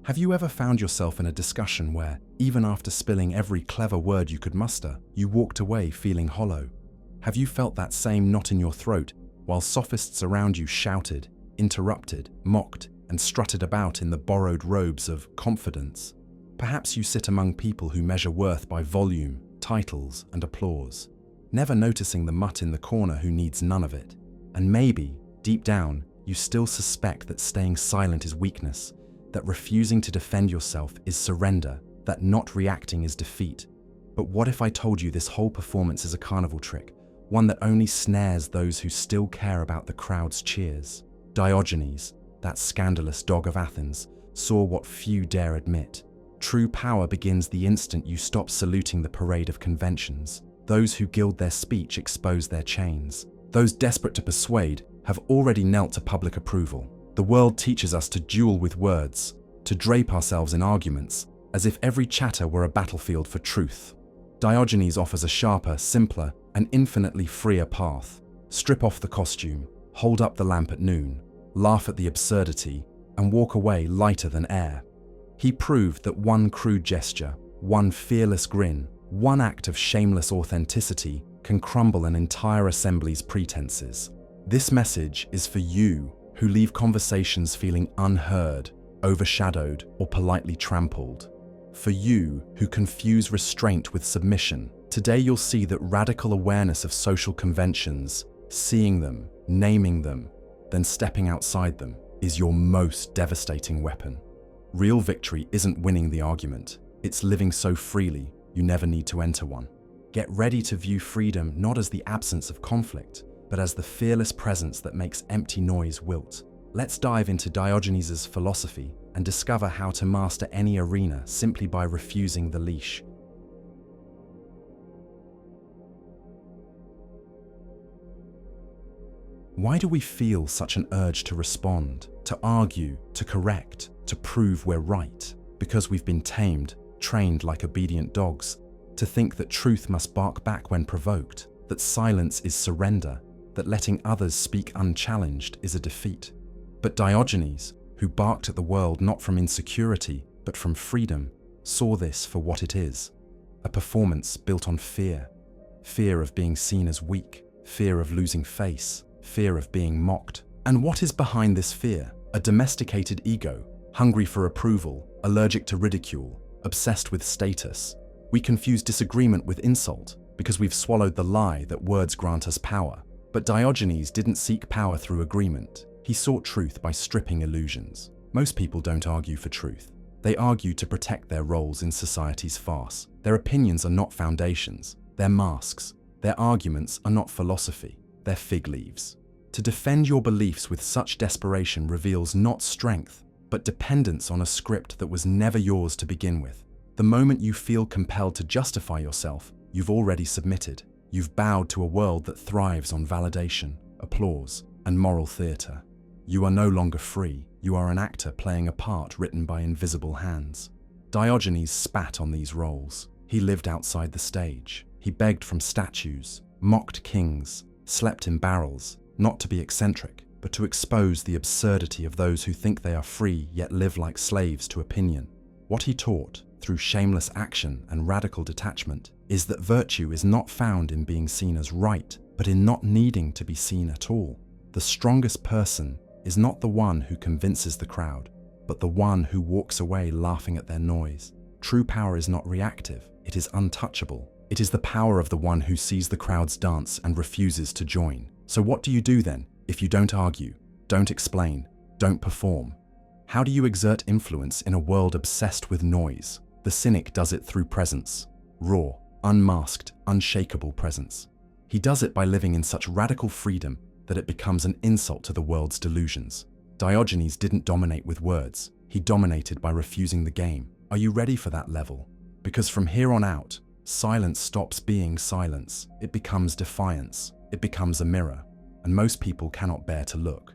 Have you ever found yourself in a discussion where, even after spilling every clever word you could muster, you walked away feeling hollow? Have you felt that same knot in your throat while sophists around you shouted, interrupted, mocked, and strutted about in the borrowed robes of confidence? Perhaps you sit among people who measure worth by volume, titles, and applause, never noticing the mutt in the corner who needs none of it. And maybe, deep down, you still suspect that staying silent is weakness, that refusing to defend yourself is surrender, that not reacting is defeat. But what if I told you this whole performance is a carnival trick, one that only snares those who still care about the crowd's cheers? Diogenes, that scandalous dog of Athens, saw what few dare admit. True power begins the instant you stop saluting the parade of conventions. Those who gild their speech expose their chains. Those desperate to persuade have already knelt to public approval. The world teaches us to duel with words, to drape ourselves in arguments, as if every chatter were a battlefield for truth. Diogenes offers a sharper, simpler, and infinitely freer path. Strip off the costume, hold up the lamp at noon, laugh at the absurdity, and walk away lighter than air. He proved that one crude gesture, one fearless grin, one act of shameless authenticity can crumble an entire assembly's pretenses. This message is for you who leave conversations feeling unheard, overshadowed, or politely trampled. For you who confuse restraint with submission. Today you'll see that radical awareness of social conventions, seeing them, naming them, then stepping outside them, is your most devastating weapon. Real victory isn't winning the argument, it's living so freely you never need to enter one. Get ready to view freedom not as the absence of conflict, but as the fearless presence that makes empty noise wilt. Let's dive into Diogenes' philosophy and discover how to master any arena simply by refusing the leash. Why do we feel such an urge to respond, to argue, to correct, to prove we're right? Because we've been tamed, trained like obedient dogs, to think that truth must bark back when provoked, that silence is surrender, that letting others speak unchallenged is a defeat. But Diogenes, who barked at the world not from insecurity, but from freedom, saw this for what it is: a performance built on fear. Fear of being seen as weak, fear of losing face, fear of being mocked. And what is behind this fear? A domesticated ego, hungry for approval, allergic to ridicule, obsessed with status. We confuse disagreement with insult because we've swallowed the lie that words grant us power. But Diogenes didn't seek power through agreement. He sought truth by stripping illusions. Most people don't argue for truth. They argue to protect their roles in society's farce. Their opinions are not foundations, they're masks. Their arguments are not philosophy, they're fig leaves. To defend your beliefs with such desperation reveals not strength, but dependence on a script that was never yours to begin with. The moment you feel compelled to justify yourself, you've already submitted. You've bowed to a world that thrives on validation, applause, and moral theater. You are no longer free. You are an actor playing a part written by invisible hands. Diogenes spat on these roles. He lived outside the stage. He begged from statues, mocked kings, slept in barrels, not to be eccentric, but to expose the absurdity of those who think they are free yet live like slaves to opinion. What he taught, through shameless action and radical detachment, is that virtue is not found in being seen as right, but in not needing to be seen at all. The strongest person is not the one who convinces the crowd, but the one who walks away laughing at their noise. True power is not reactive, it is untouchable. It is the power of the one who sees the crowd's dance and refuses to join. So what do you do then, if you don't argue, don't explain, don't perform? How do you exert influence in a world obsessed with noise? The cynic does it through presence. Raw, unmasked, unshakable presence. He does it by living in such radical freedom that it becomes an insult to the world's delusions. Diogenes didn't dominate with words, he dominated by refusing the game. Are you ready for that level? Because from here on out, silence stops being silence, it becomes defiance, it becomes a mirror, and most people cannot bear to look.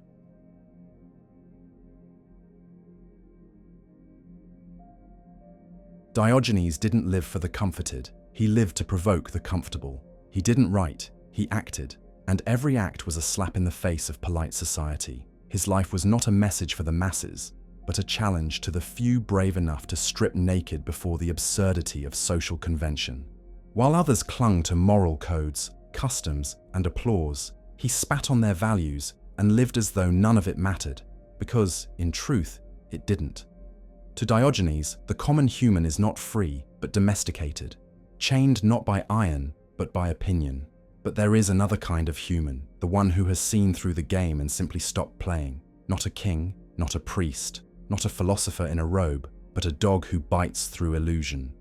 Diogenes didn't live for the comforted, he lived to provoke the comfortable. He didn't write, he acted, and every act was a slap in the face of polite society. His life was not a message for the masses, but a challenge to the few brave enough to strip naked before the absurdity of social convention. While others clung to moral codes, customs, and applause, he spat on their values and lived as though none of it mattered, because, in truth, it didn't. To Diogenes, the common human is not free, but domesticated, chained not by iron, but by opinion. But there is another kind of human, the one who has seen through the game and simply stopped playing. Not a king, not a priest, not a philosopher in a robe, but a dog who bites through illusion.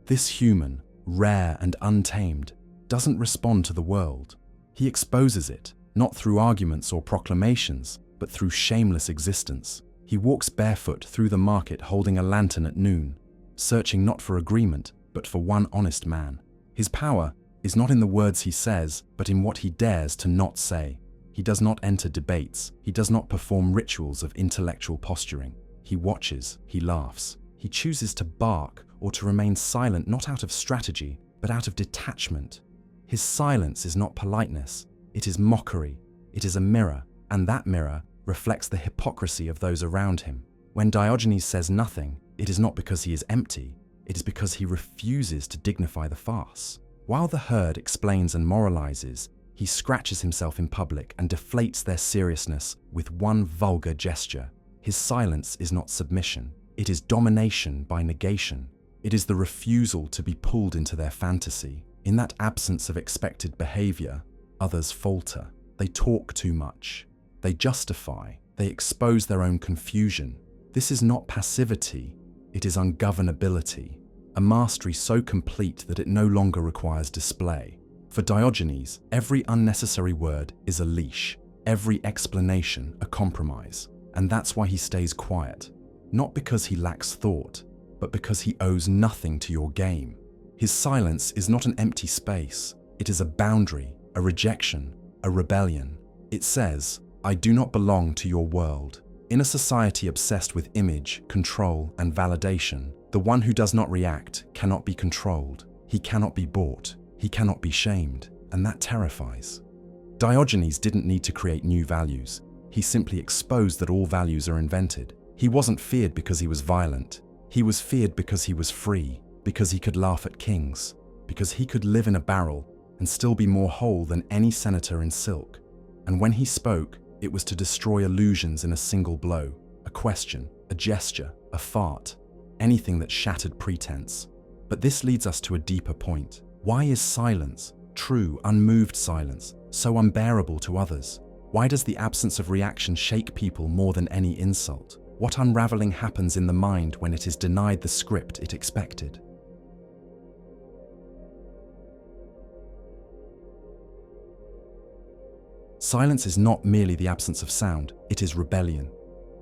This human, rare and untamed, doesn't respond to the world. He exposes it, not through arguments or proclamations, but through shameless existence. He walks barefoot through the market holding a lantern at noon, searching not for agreement, but for one honest man. His power is not in the words he says, but in what he dares to not say. He does not enter debates. He does not perform rituals of intellectual posturing. He watches, he laughs. He chooses to bark or to remain silent not out of strategy, but out of detachment. His silence is not politeness. It is mockery. It is a mirror, and that mirror reflects the hypocrisy of those around him. When Diogenes says nothing, it is not because he is empty. It is because he refuses to dignify the farce. While the herd explains and moralizes, he scratches himself in public and deflates their seriousness with one vulgar gesture. His silence is not submission. It is domination by negation. It is the refusal to be pulled into their fantasy. In that absence of expected behavior, others falter. They talk too much. They justify. They expose their own confusion. This is not passivity. It is ungovernability. A mastery so complete that it no longer requires display. For Diogenes, every unnecessary word is a leash, every explanation a compromise, and that's why he stays quiet. Not because he lacks thought, but because he owes nothing to your game. His silence is not an empty space. It is a boundary, a rejection, a rebellion. It says, I do not belong to your world. In a society obsessed with image, control, and validation, the one who does not react cannot be controlled. He cannot be bought. He cannot be shamed, and that terrifies. Diogenes didn't need to create new values. He simply exposed that all values are invented. He wasn't feared because he was violent. He was feared because he was free, because he could laugh at kings, because he could live in a barrel and still be more whole than any senator in silk. And when he spoke, it was to destroy illusions in a single blow, a question, a gesture, a fart, anything that shattered pretense. But this leads us to a deeper point. Why is silence, true, unmoved silence, so unbearable to others? Why does the absence of reaction shake people more than any insult? What unraveling happens in the mind when it is denied the script it expected? Silence is not merely the absence of sound, it is rebellion.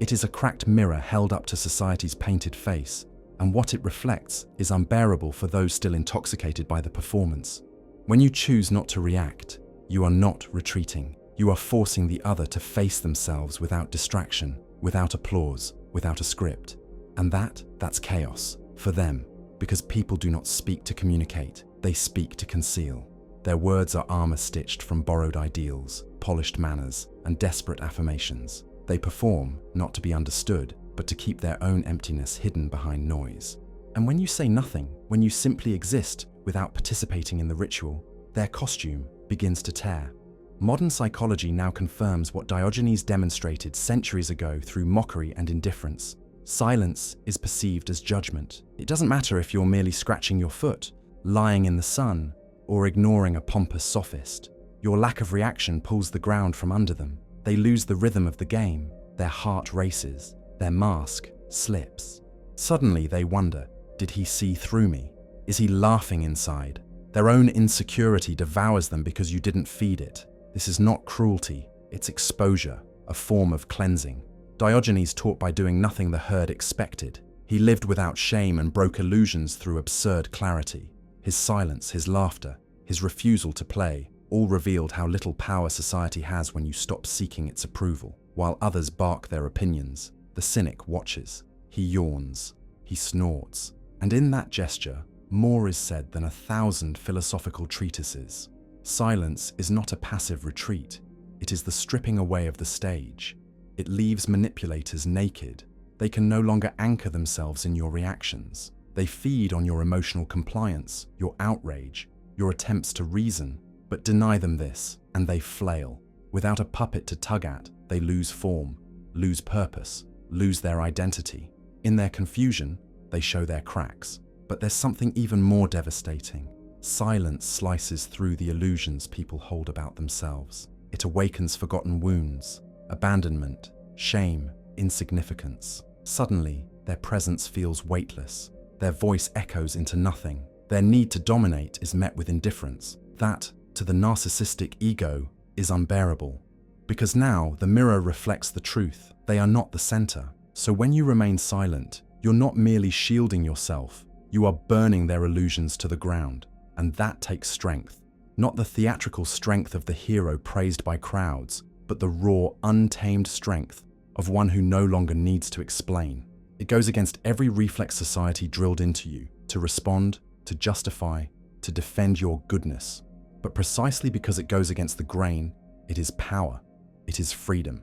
It is a cracked mirror held up to society's painted face, and what it reflects is unbearable for those still intoxicated by the performance. When you choose not to react, you are not retreating. You are forcing the other to face themselves without distraction, without applause, without a script. And that's chaos for them, because people do not speak to communicate, they speak to conceal. Their words are armor-stitched from borrowed ideals, polished manners, and desperate affirmations. They perform, not to be understood, but to keep their own emptiness hidden behind noise. And when you say nothing, when you simply exist without participating in the ritual, their costume begins to tear. Modern psychology now confirms what Diogenes demonstrated centuries ago through mockery and indifference. Silence is perceived as judgment. It doesn't matter if you're merely scratching your foot, lying in the sun, or ignoring a pompous sophist. Your lack of reaction pulls the ground from under them. They lose the rhythm of the game. Their heart races. Their mask slips. Suddenly they wonder, did he see through me? Is he laughing inside? Their own insecurity devours them because you didn't feed it. This is not cruelty, it's exposure, a form of cleansing. Diogenes taught by doing nothing the herd expected. He lived without shame and broke illusions through absurd clarity. His silence, his laughter, his refusal to play, all revealed how little power society has when you stop seeking its approval. While others bark their opinions, the cynic watches. He yawns, he snorts, and in that gesture, more is said than 1,000 philosophical treatises. Silence is not a passive retreat. It is the stripping away of the stage. It leaves manipulators naked. They can no longer anchor themselves in your reactions. They feed on your emotional compliance, your outrage, your attempts to reason, but deny them this, and they flail. Without a puppet to tug at, they lose form, lose purpose, lose their identity. In their confusion, they show their cracks. But there's something even more devastating. Silence slices through the illusions people hold about themselves. It awakens forgotten wounds, abandonment, shame, insignificance. Suddenly, their presence feels weightless. Their voice echoes into nothing. Their need to dominate is met with indifference. That, to the narcissistic ego, is unbearable. Because now the mirror reflects the truth. They are not the center. So when you remain silent, you're not merely shielding yourself, you are burning their illusions to the ground. And that takes strength. Not the theatrical strength of the hero praised by crowds, but the raw, untamed strength of one who no longer needs to explain. It goes against every reflex society drilled into you, to respond, to justify, to defend your goodness. But precisely because it goes against the grain, it is power, it is freedom.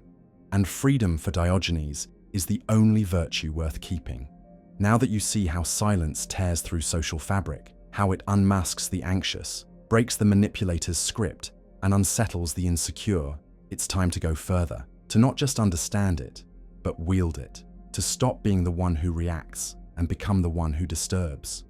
And freedom for Diogenes is the only virtue worth keeping. Now that you see how silence tears through social fabric, how it unmasks the anxious, breaks the manipulator's script, and unsettles the insecure, it's time to go further, to not just understand it, but wield it, to stop being the one who reacts and become the one who disturbs.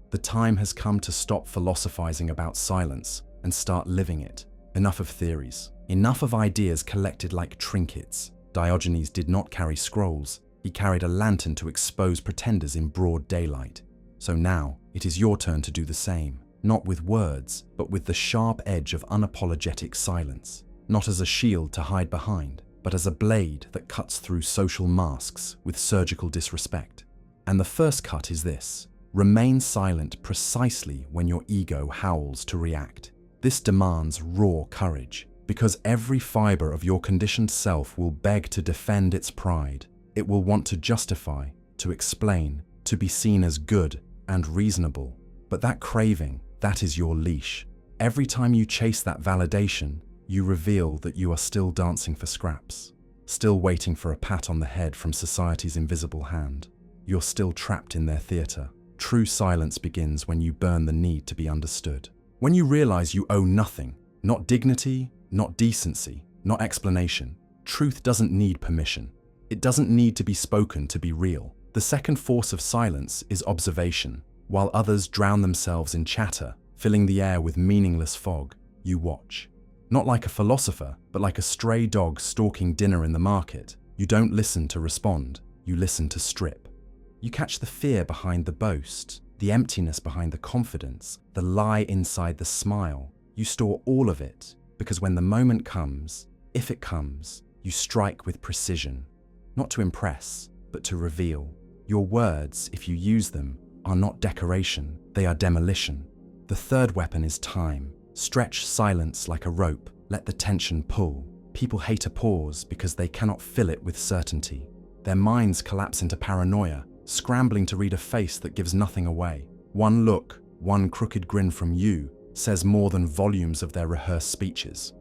The time has come to stop philosophizing about silence and start living it. Enough of theories. Enough of ideas collected like trinkets. Diogenes did not carry scrolls. He carried a lantern to expose pretenders in broad daylight. So now, it is your turn to do the same. Not with words, but with the sharp edge of unapologetic silence. Not as a shield to hide behind, but as a blade that cuts through social masks with surgical disrespect. And the first cut is this. Remain silent precisely when your ego howls to react. This demands raw courage, because every fiber of your conditioned self will beg to defend its pride. It will want to justify, to explain, to be seen as good and reasonable. But that craving, that is your leash. Every time you chase that validation, you reveal that you are still dancing for scraps, still waiting for a pat on the head from society's invisible hand. You're still trapped in their theater. True silence begins when you burn the need to be understood. When you realize you owe nothing, not dignity, not decency, not explanation. Truth doesn't need permission. It doesn't need to be spoken to be real. The second force of silence is observation. While others drown themselves in chatter, filling the air with meaningless fog, you watch. Not like a philosopher, but like a stray dog stalking dinner in the market. You don't listen to respond, you listen to strip. You catch the fear behind the boast, the emptiness behind the confidence, the lie inside the smile. You store all of it, because when the moment comes, if it comes, you strike with precision. Not to impress, but to reveal. Your words, if you use them, are not decoration, they are demolition. The third weapon is time. Stretch silence like a rope, let the tension pull. People hate a pause because they cannot fill it with certainty. Their minds collapse into paranoia, scrambling to read a face that gives nothing away. One look, one crooked grin from you, says more than volumes of their rehearsed speeches.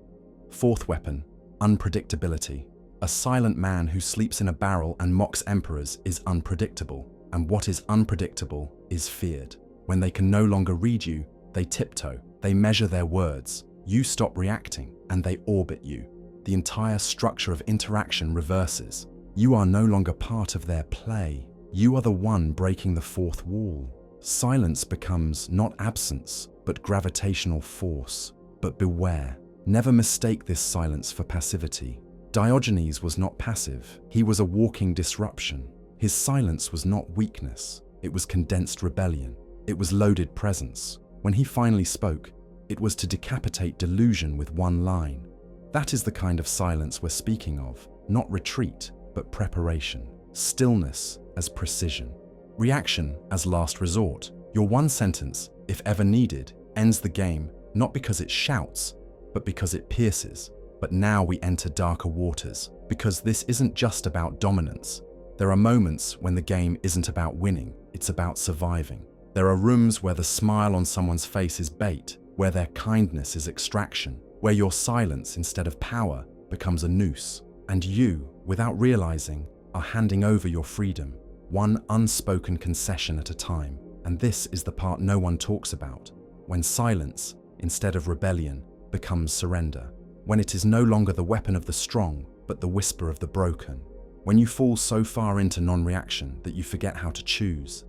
Fourth weapon, unpredictability. A silent man who sleeps in a barrel and mocks emperors is unpredictable, and what is unpredictable is feared. When they can no longer read you, they tiptoe, they measure their words. You stop reacting, and they orbit you. The entire structure of interaction reverses. You are no longer part of their play. You are the one breaking the fourth wall. Silence becomes not absence, but gravitational force. But beware, never mistake this silence for passivity. Diogenes was not passive. He was a walking disruption. His silence was not weakness. It was condensed rebellion. It was loaded presence. When he finally spoke, it was to decapitate delusion with one line. That is the kind of silence we're speaking of, not retreat, but preparation. Stillness as precision. Reaction as last resort. Your one sentence, if ever needed, ends the game, not because it shouts, but because it pierces. But now we enter darker waters, because this isn't just about dominance. There are moments when the game isn't about winning, it's about surviving. There are rooms where the smile on someone's face is bait, where their kindness is extraction. where your silence instead of power becomes a noose, and you, without realizing, are handing over your freedom, one unspoken concession at a time. And this is the part no one talks about, when silence, instead of rebellion, becomes surrender, when it is no longer the weapon of the strong, but the whisper of the broken, when you fall so far into non-reaction that you forget how to choose.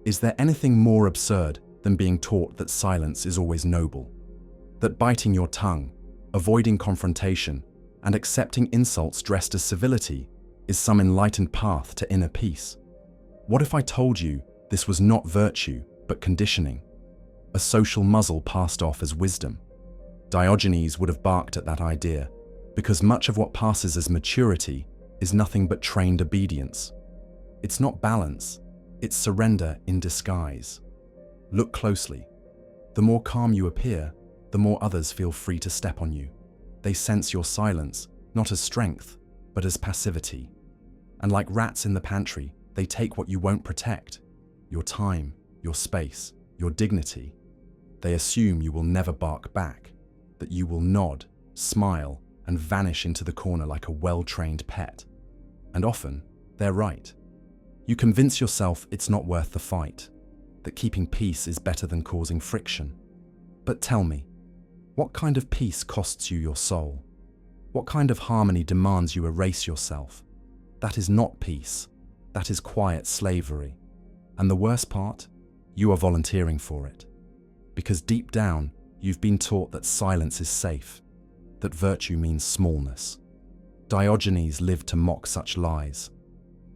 Is there anything more absurd than being taught that silence is always noble? That biting your tongue, avoiding confrontation, and accepting insults dressed as civility is some enlightened path to inner peace? What if I told you this was not virtue, but conditioning? A social muzzle passed off as wisdom. Diogenes would have barked at that idea, because much of what passes as maturity is nothing but trained obedience. It's not balance, it's surrender in disguise. Look closely. The more calm you appear, the more others feel free to step on you. They sense your silence, not as strength, but as passivity. And like rats in the pantry, they take what you won't protect: your time, your space, your dignity. They assume you will never bark back, that you will nod, smile, and vanish into the corner like a well-trained pet. And often, they're right. You convince yourself it's not worth the fight, that keeping peace is better than causing friction. But tell me, what kind of peace costs you your soul? What kind of harmony demands you erase yourself? That is not peace. That is quiet slavery. And the worst part, you are volunteering for it. Because deep down, you've been taught that silence is safe, that virtue means smallness. Diogenes lived to mock such lies.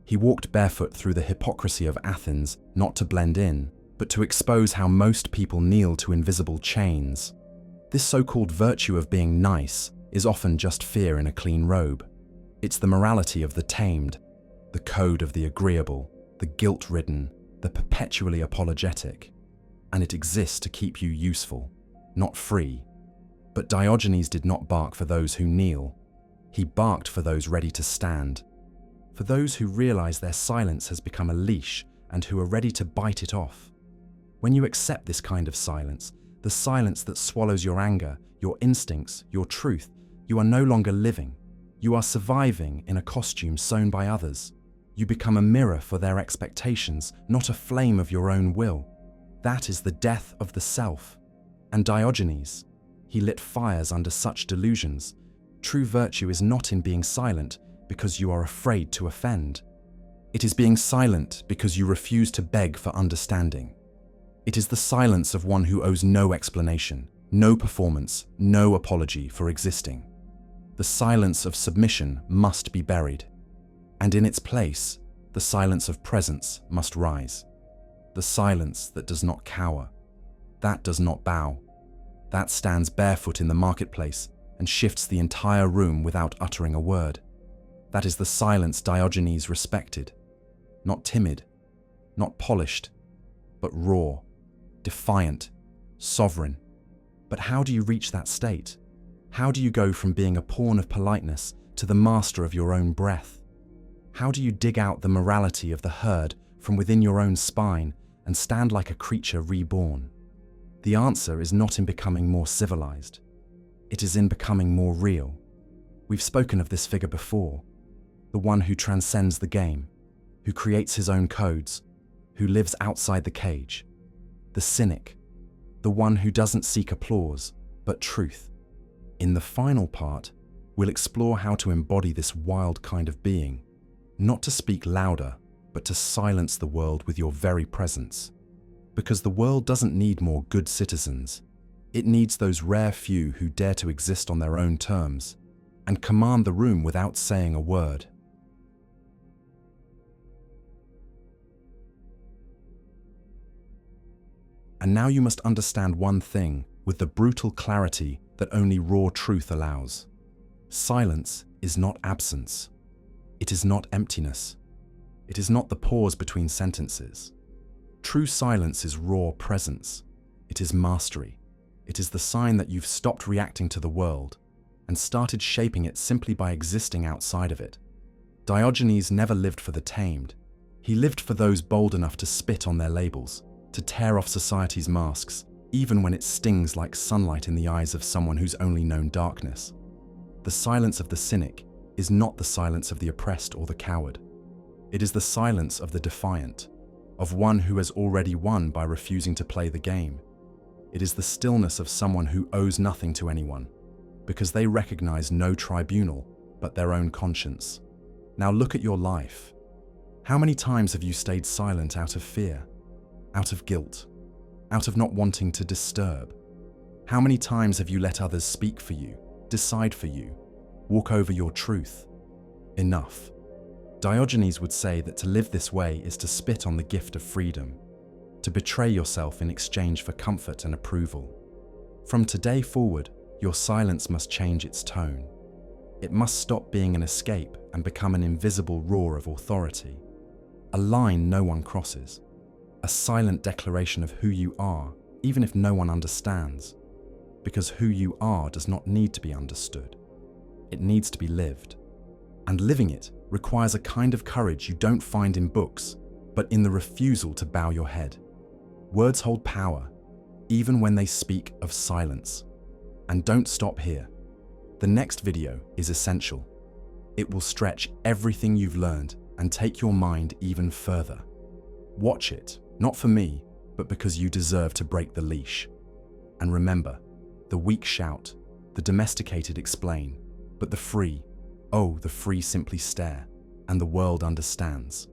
He walked barefoot through the hypocrisy of Athens, not to blend in, but to expose how most people kneel to invisible chains. This so-called virtue of being nice is often just fear in a clean robe. It's the morality of the tamed, the code of the agreeable, the guilt-ridden, the perpetually apologetic. And it exists to keep you useful, not free. But Diogenes did not bark for those who kneel. He barked for those ready to stand, for those who realize their silence has become a leash and who are ready to bite it off. When you accept this kind of silence, the silence that swallows your anger, your instincts, your truth, you are no longer living. You are surviving in a costume sewn by others. You become a mirror for their expectations, not a flame of your own will. That is the death of the self. And Diogenes, he lit fires under such delusions. True virtue is not in being silent because you are afraid to offend. It is being silent because you refuse to beg for understanding. It is the silence of one who owes no explanation, no performance, no apology for existing. The silence of submission must be buried, and in its place, the silence of presence must rise. The silence that does not cower, that does not bow, that stands barefoot in the marketplace and shifts the entire room without uttering a word. That is the silence Diogenes respected. Not timid, not polished, but raw, defiant, sovereign. But how do you reach that state? How do you go from being a pawn of politeness to the master of your own breath? How do you dig out the morality of the herd from within your own spine and stand like a creature reborn? The answer is not in becoming more civilized. It is in becoming more real. We've spoken of this figure before, the one who transcends the game, who creates his own codes, who lives outside the cage. The cynic, the one who doesn't seek applause, but truth. In the final part, we'll explore how to embody this wild kind of being, not to speak louder, but to silence the world with your very presence. Because the world doesn't need more good citizens. It needs those rare few who dare to exist on their own terms and command the room without saying a word. And now you must understand one thing with the brutal clarity that only raw truth allows. Silence is not absence. It is not emptiness. It is not the pause between sentences. True silence is raw presence. It is mastery. It is the sign that you've stopped reacting to the world and started shaping it simply by existing outside of it. Diogenes never lived for the tamed. He lived for those bold enough to spit on their labels. to tear off society's masks, even when it stings like sunlight in the eyes of someone who's only known darkness. The silence of the cynic is not the silence of the oppressed or the coward. It is the silence of the defiant, of one who has already won by refusing to play the game. It is the stillness of someone who owes nothing to anyone, because they recognize no tribunal but their own conscience. Now look at your life. How many times have you stayed silent out of fear, out of guilt, out of not wanting to disturb? How many times have you let others speak for you, decide for you, walk over your truth? Enough. Diogenes would say that to live this way is to spit on the gift of freedom, to betray yourself in exchange for comfort and approval. From today forward, your silence must change its tone. It must stop being an escape and become an invisible roar of authority. A line no one crosses. A silent declaration of who you are, even if no one understands. Because who you are does not need to be understood. It needs to be lived. And living it requires a kind of courage you don't find in books, but in the refusal to bow your head. Words hold power, even when they speak of silence. And don't stop here. The next video is essential. It will stretch everything you've learned and take your mind even further. Watch it, not for me, but because you deserve to break the leash. And remember, the weak shout, the domesticated explain, but the free, oh, the free simply stare, and the world understands.